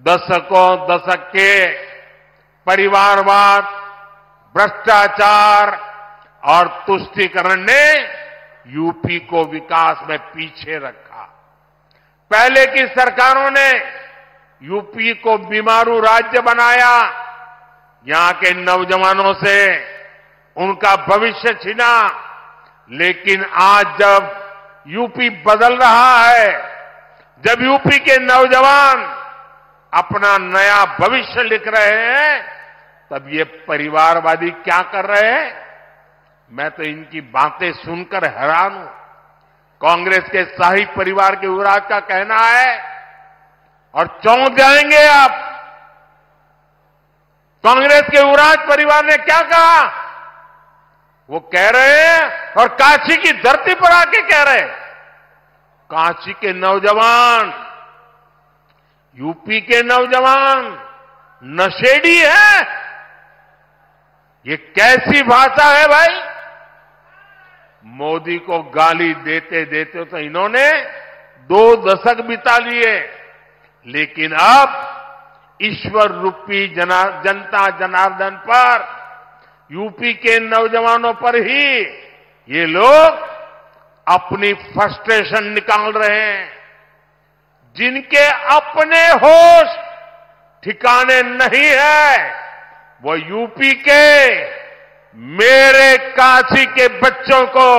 दशक के परिवारवाद, भ्रष्टाचार और तुष्टीकरण ने यूपी को विकास में पीछे रखा। पहले की सरकारों ने यूपी को बीमारू राज्य बनाया, यहां के नौजवानों से उनका भविष्य छीना। लेकिन आज जब यूपी बदल रहा है, जब यूपी के नौजवान अपना नया भविष्य लिख रहे हैं, तब ये परिवारवादी क्या कर रहे हैं? मैं तो इनकी बातें सुनकर हैरान हूं। कांग्रेस के शाही परिवार के युवराज का कहना है, और चौंक जाएंगे आप, कांग्रेस के युवराज परिवार ने क्या कहा? वो कह रहे हैं, और काशी की धरती पर आके कह रहे हैं, काशी के नौजवान, यूपी के नौजवान नशेड़ी है। ये कैसी भाषा है भाई? मोदी को गाली देते देते तो इन्होंने 2 दशक बिता लिए, लेकिन अब ईश्वर रूपी जनता जनार्दन पर, यूपी के नौजवानों पर ही ये लोग अपनी फ्रस्ट्रेशन निकाल रहे हैं। जिनके अपने होश ठिकाने नहीं है, वो यूपी के मेरे काशी के बच्चों को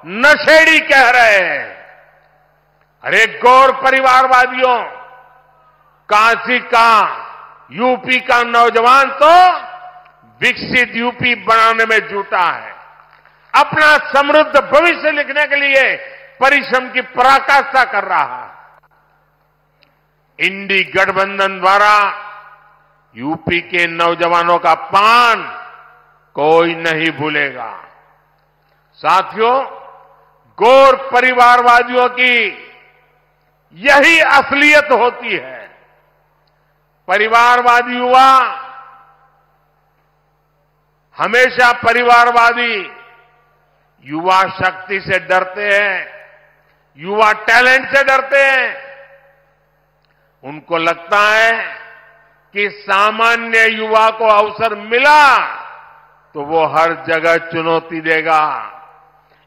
नशेड़ी कह रहे हैं। अरे गौर परिवारवादियों, काशी का, यूपी का नौजवान तो विकसित यूपी बनाने में जुटा है, अपना समृद्ध भविष्य लिखने के लिए परिश्रम की पराकाष्ठा कर रहा है। इंडी गठबंधन द्वारा यूपी के नौजवानों का अपमान कोई नहीं भूलेगा। साथियों, गौर परिवारवादियों की यही असलियत होती है। परिवारवादी युवा हमेशा परिवारवादी युवा शक्ति से डरते हैं, युवा टैलेंट से डरते हैं। उनको लगता है कि सामान्य युवा को अवसर मिला तो वो हर जगह चुनौती देगा।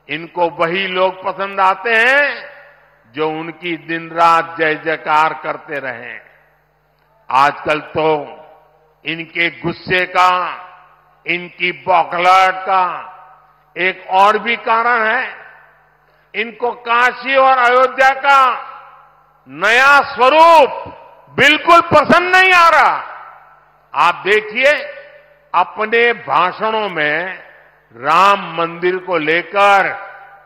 इनको वही लोग पसंद आते हैं जो उनकी दिन रात जय जयकार करते रहें। आजकल तो इनके गुस्से का, इनकी बौखलाहट का एक और भी कारण है। इनको काशी और अयोध्या का नया स्वरूप बिल्कुल पसंद नहीं आ रहा। आप देखिए, अपने भाषणों में राम मंदिर को लेकर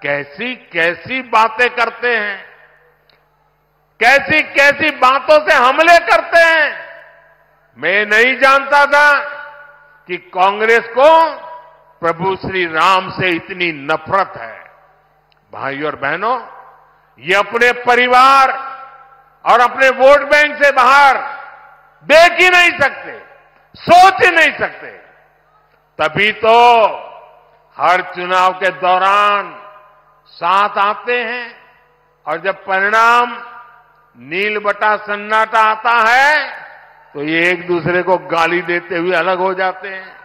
कैसी कैसी बातें करते हैं, कैसी कैसी बातों से हमले करते हैं। मैं नहीं जानता था कि कांग्रेस को प्रभु श्री राम से इतनी नफरत है। भाइयों और बहनों, ये अपने परिवार और अपने वोट बैंक से बाहर देख ही नहीं सकते, सोच ही नहीं सकते। तभी तो हर चुनाव के दौरान साथ आते हैं, और जब परिणाम नील बटा सन्नाटा आता है तो ये एक दूसरे को गाली देते हुए अलग हो जाते हैं।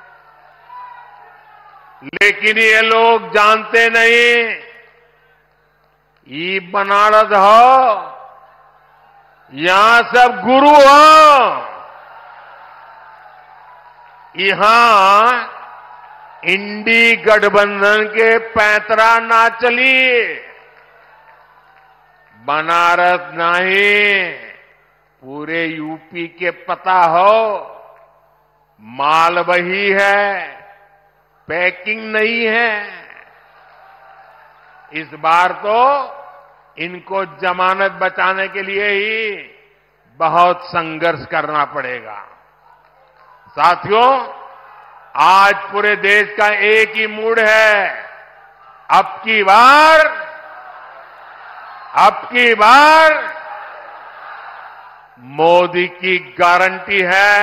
लेकिन ये लोग जानते नहीं, ये बनारस हो, यहां सब गुरु हो। यहां इंडी गठबंधन के पैंतरा ना चली। बनारस नहीं, पूरे यूपी के पता हो, माल वही है, पैकिंग नहीं है। इस बार तो इनको जमानत बचाने के लिए ही बहुत संघर्ष करना पड़ेगा। साथियों, आज पूरे देश का एक ही मूड है, अब की बार मोदी की गारंटी है,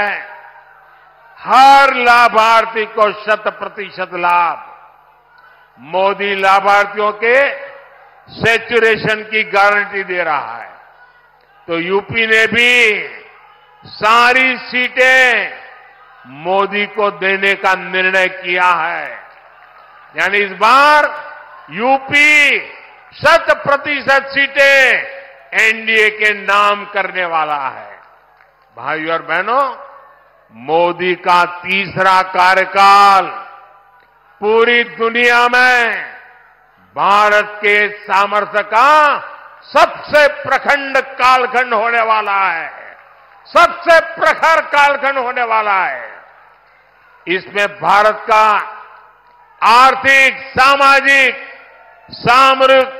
हर लाभार्थी को 100% लाभ। मोदी लाभार्थियों के सैचुरेशन की गारंटी दे रहा है। तो यूपी ने भी सारी सीटें मोदी को देने का निर्णय किया है। यानी इस बार यूपी 100% सीटें एनडीए के नाम करने वाला है। भाइयों और बहनों, मोदी का तीसरा कार्यकाल पूरी दुनिया में भारत के सामर्थ्य का सबसे प्रखंड कालखंड होने वाला है, सबसे प्रखर कालखंड होने वाला है। इसमें भारत का आर्थिक, सामाजिक, सामरिक,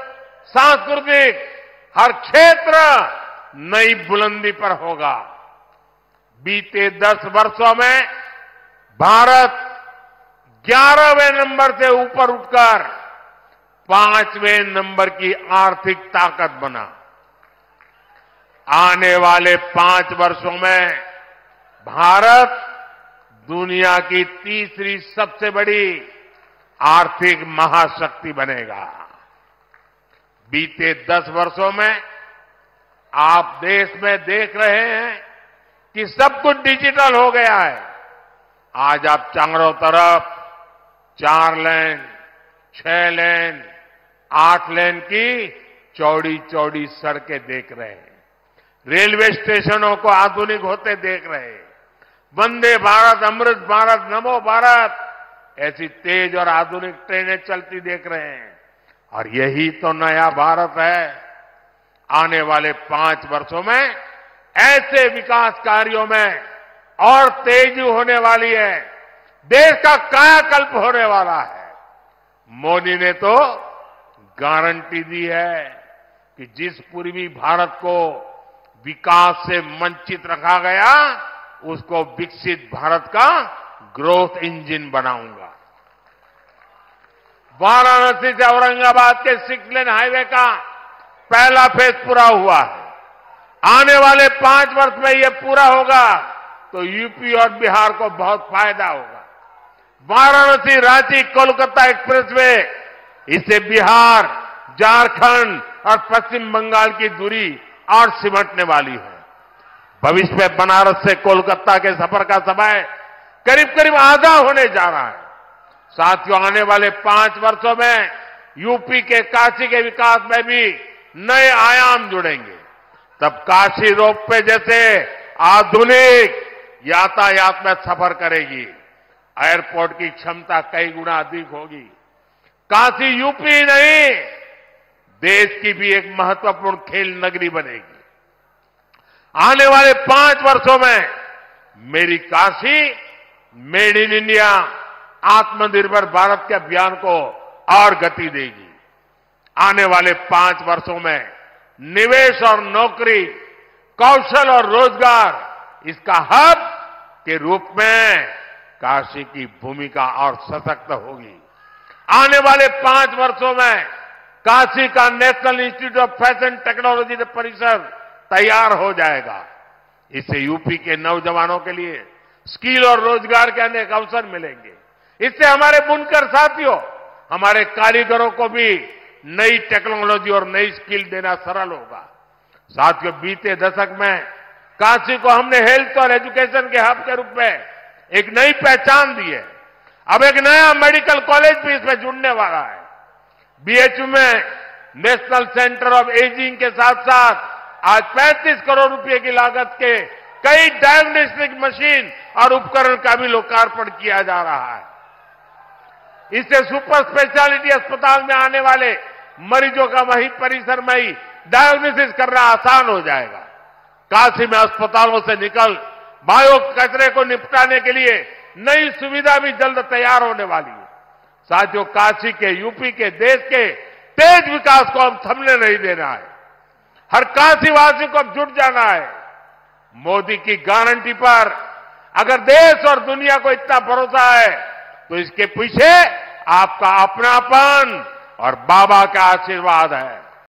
सांस्कृतिक हर क्षेत्र नई बुलंदी पर होगा। बीते 10 वर्षों में भारत 11वें नंबर से ऊपर उठकर 5वें नंबर की आर्थिक ताकत बना। आने वाले 5 वर्षों में भारत दुनिया की तीसरी सबसे बड़ी आर्थिक महाशक्ति बनेगा। बीते 10 वर्षों में आप देश में देख रहे हैं कि सब कुछ डिजिटल हो गया है। आज आप चारों तरफ 4 लेन, 6 लेन, 8 लेन की चौड़ी चौड़ी सड़कें देख रहे हैं। रेलवे स्टेशनों को आधुनिक होते देख रहे हैं। वंदे भारत, अमृत भारत, नमो भारत ऐसी तेज और आधुनिक ट्रेनें चलती देख रहे हैं। और यही तो नया भारत है। आने वाले 5 वर्षों में ऐसे विकास कार्यों में और तेजी होने वाली है। देश का कायाकल्प होने वाला है। मोदी ने तो गारंटी दी है कि जिस पूर्वी भारत को विकास से वंचित रखा गया, उसको विकसित भारत का ग्रोथ इंजन बनाऊंगा। वाराणसी से औरंगाबाद के 6 लेन हाईवे का पहला फेज पूरा हुआ है। आने वाले 5 वर्ष में यह पूरा होगा तो यूपी और बिहार को बहुत फायदा होगा। वाराणसी, रांची, कोलकाता एक्सप्रेसवे, इससे बिहार, झारखंड और पश्चिम बंगाल की दूरी और सिमटने वाली है। भविष्य में बनारस से कोलकाता के सफर का समय करीब करीब आधा होने जा रहा है। साथियों, आने वाले 5 वर्षों में यूपी के काशी के विकास में भी नए आयाम जुड़ेंगे। तब काशी रोपवे जैसे आधुनिक यातायात में सफर करेगी। एयरपोर्ट की क्षमता कई गुना अधिक होगी। काशी यूपी नहीं, देश की भी एक महत्वपूर्ण खेल नगरी बनेगी। आने वाले 5 वर्षों में मेरी काशी, मेड इन इंडिया, आत्मनिर्भर भारत के अभियान को और गति देगी। आने वाले 5 वर्षों में निवेश और नौकरी, कौशल और रोजगार, इसका हब के रूप में काशी की भूमिका और सशक्त होगी। आने वाले 5 वर्षों में काशी का national institute of fashion technology परिसर तैयार हो जाएगा। इससे यूपी के नौजवानों के लिए स्किल और रोजगार के अनेक अवसर मिलेंगे। इससे हमारे बुनकर साथियों, हमारे कारीगरों को भी नई टेक्नोलॉजी और नई स्किल देना सरल होगा। साथियों, बीते दशक में काशी को हमने हेल्थ और एजुकेशन के हब के रूप में एक नई पहचान दी है। अब एक नया मेडिकल कॉलेज भी इसमें जुड़ने वाला है। बीएचयू में नेशनल सेंटर ऑफ एजिंग के साथ साथ आज 35 करोड़ रुपए की लागत के कई डायग्नोस्टिक मशीन और उपकरण का भी लोकार्पण किया जा रहा है। इससे सुपर स्पेशलिटी अस्पताल में आने वाले मरीजों का वही परिसर में ही डायग्नोसिस करना आसान हो जाएगा। काशी में अस्पतालों से निकल बायो कचरे को निपटाने के लिए नई सुविधा भी जल्द तैयार होने वाली है। साथियों, काशी के, यूपी के, देश के तेज विकास को अब थमने नहीं देना है। हर काशीवासी को अब जुट जाना है। मोदी की गारंटी पर अगर देश और दुनिया को इतना भरोसा है तो इसके पीछे आपका अपनापन और बाबा का आशीर्वाद है।